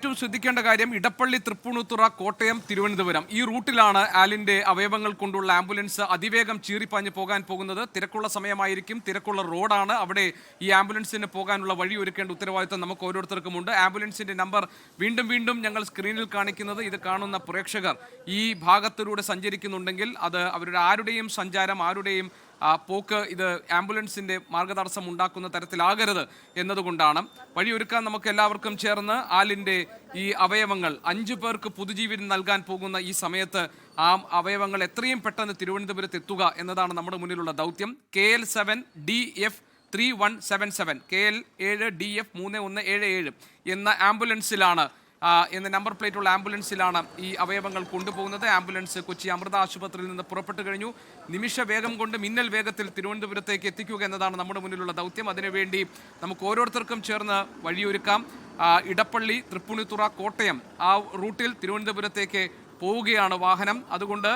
ഏറ്റവും ശ്രദ്ധിക്കേണ്ട കാര്യം ഇടപ്പള്ളി, തൃപ്പൂണിത്തുറ, കോട്ടയം, തിരുവനന്തപുരം ഈ റൂട്ടിലാണ് ആലിന്റെ അവയവങ്ങൾ കൊണ്ടുള്ള ആംബുലൻസ് അതിവേഗം ചീറിപ്പാഞ്ഞ് പോകാൻ പോകുന്നത്. തിരക്കുള്ള സമയമായിരിക്കും, തിരക്കുള്ള റോഡാണ്. അവിടെ ഈ ആംബുലൻസിന് പോകാനുള്ള വഴി ഒരുക്കേണ്ട ഉത്തരവാദിത്തം നമുക്ക് ഓരോരുത്തർക്കുമുണ്ട്. ആംബുലൻസിന്റെ നമ്പർ വീണ്ടും ഞങ്ങൾ സ്ക്രീനിൽ കാണിക്കുന്നത്. ഇത് കാണുന്ന പ്രേക്ഷകർ ഈ ഭാഗത്തിലൂടെ സഞ്ചരിക്കുന്നുണ്ടെങ്കിൽ അത് അവരുടെ ആരുടെയും സഞ്ചാരം, ആരുടെയും പോക്ക് ഇത് ആംബുലൻസിന്റെ മാർഗതടസ്സം ഉണ്ടാക്കുന്ന തരത്തിലാകരുത് എന്നതുകൊണ്ടാണ്. വഴിയൊരുക്കാൻ നമുക്ക് എല്ലാവർക്കും ചേർന്ന് ആലിന്റെ ഈ അവയവങ്ങൾ 5 പേർക്ക് പുതുജീവൻ നൽകാൻ പോകുന്ന ഈ സമയത്ത് ആ അവയവങ്ങൾ എത്രയും പെട്ടെന്ന് തിരുവനന്തപുരത്ത് എത്തുക എന്നതാണ് നമ്മുടെ മുന്നിലുള്ള ദൗത്യം. KL7DF 3177 KL7DF 3177 എന്ന ആംബുലൻസിലാണ് എന്ന നമ്പർ പ്ലേറ്റുള്ള ആംബുലൻസിലാണ് ഈ അവയവങ്ങൾ കൊണ്ടുപോകുന്നത്. ആംബുലൻസ് കൊച്ചി അമൃത ആശുപത്രിയിൽ നിന്ന് പുറപ്പെട്ടു കഴിഞ്ഞു. നിമിഷ വേഗം കൊണ്ട് മിന്നൽ വേഗത്തിൽ തിരുവനന്തപുരത്തേക്ക് എത്തിക്കുക എന്നതാണ് നമ്മുടെ മുന്നിലുള്ള ദൗത്യം. അതിനുവേണ്ടി നമുക്ക് ഓരോരുത്തർക്കും ചേർന്ന് വഴിയൊരുക്കാം. ഇടപ്പള്ളി, തൃപ്പൂണിത്തുറ, കോട്ടയം ആ റൂട്ടിൽ തിരുവനന്തപുരത്തേക്ക് പോവുകയാണ് വാഹനം. അതുകൊണ്ട്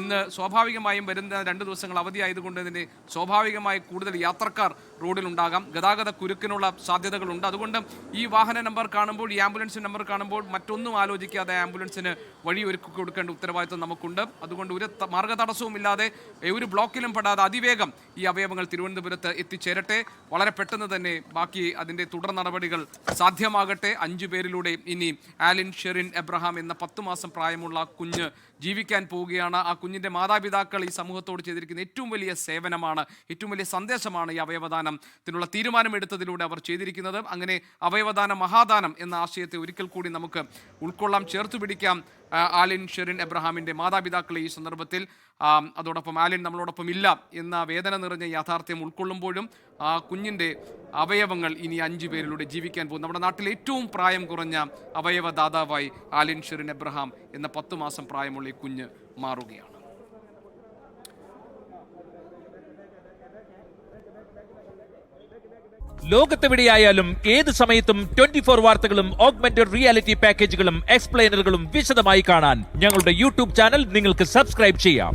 ഇന്ന് സ്വാഭാവികമായും വരുന്ന 2 ദിവസങ്ങൾ അവധിയായതുകൊണ്ട് തന്നെ സ്വാഭാവികമായി കൂടുതൽ യാത്രക്കാർ റോഡിലുണ്ടാകാം. ഗതാഗത കുരുക്കിനുള്ള സാധ്യതകളുണ്ട്. അതുകൊണ്ട് ഈ വാഹന നമ്പർ കാണുമ്പോൾ, ഈ ആംബുലൻസ് നമ്പർ കാണുമ്പോൾ മറ്റൊന്നും ആലോചിക്കാതെ ആംബുലൻസിന് വഴി ഒരുക്കി കൊടുക്കേണ്ട ഉത്തരവാദിത്വം നമുക്കുണ്ട്. അതുകൊണ്ട് ഒരു മാർഗതടസ്സവും ഇല്ലാതെ, ഒരു ബ്ലോക്കിലും പെടാതെ അതിവേഗം ഈ അവയവങ്ങൾ തിരുവനന്തപുരത്ത് എത്തിച്ചേരട്ടെ. വളരെ പെട്ടെന്ന് തന്നെ ബാക്കി അതിൻ്റെ തുടർ നടപടികൾ സാധ്യമാകട്ടെ. 5 പേരിലൂടെ ഇനി ആലിൻ ഷെറിൻ എബ്രഹാം എന്ന 10 മാസം പ്രായമുള്ള കുഞ്ഞ് ജീവിക്കാൻ പോവുകയാണ്. ആ കുഞ്ഞിൻ്റെ മാതാപിതാക്കൾ ഈ സമൂഹത്തോട് ചെയ്തിരിക്കുന്ന ഏറ്റവും വലിയ സേവനമാണ്, ഏറ്റവും വലിയ സന്ദേശമാണ് ഈ അവയവദാനത്തിനുള്ള തീരുമാനമെടുത്തതിലൂടെ അവർ ചെയ്തിരിക്കുന്നത്. അങ്ങനെ അവയവദാനം മഹാദാനം എന്ന ആശയത്തെ ഒരിക്കൽ കൂടി നമുക്ക് ഉൾക്കൊള്ളാം, ചേർത്ത് പിടിക്കാം ആലിൻ ഷെറിൻ എബ്രഹാമിൻ്റെ മാതാപിതാക്കളെ ഈ സന്ദർഭത്തിൽ. അതോടൊപ്പം ആലിൻ നമ്മളോടൊപ്പം ഇല്ല എന്ന വേദന നിറഞ്ഞ യാഥാർത്ഥ്യം ഉൾക്കൊള്ളുമ്പോഴും ആ കുഞ്ഞിൻ്റെ അവയവങ്ങൾ ഇനി 5 പേരിലൂടെ ജീവിക്കാൻ പോകും. നമ്മുടെ നാട്ടിലെ ഏറ്റവും പ്രായം കുറഞ്ഞ അവയവദാതാവായി ആലിൻ ഷെറിൻ എബ്രഹാം എന്ന 10 മാസം പ്രായമുള്ള ഈ കുഞ്ഞ് മാറുകയാണ്. ലോകത്തെവിടെയായാലും ഏത് സമയത്തും 24 വാർത്തകളും ഓഗ്മെന്റഡ് റിയാലിറ്റി പാക്കേജുകളും എക്സ്പ്ലെയിനറുകളും വിശദമായി കാണാൻ ഞങ്ങളുടെ യൂട്യൂബ് ചാനൽ നിങ്ങൾക്ക് സബ്സ്ക്രൈബ് ചെയ്യാം.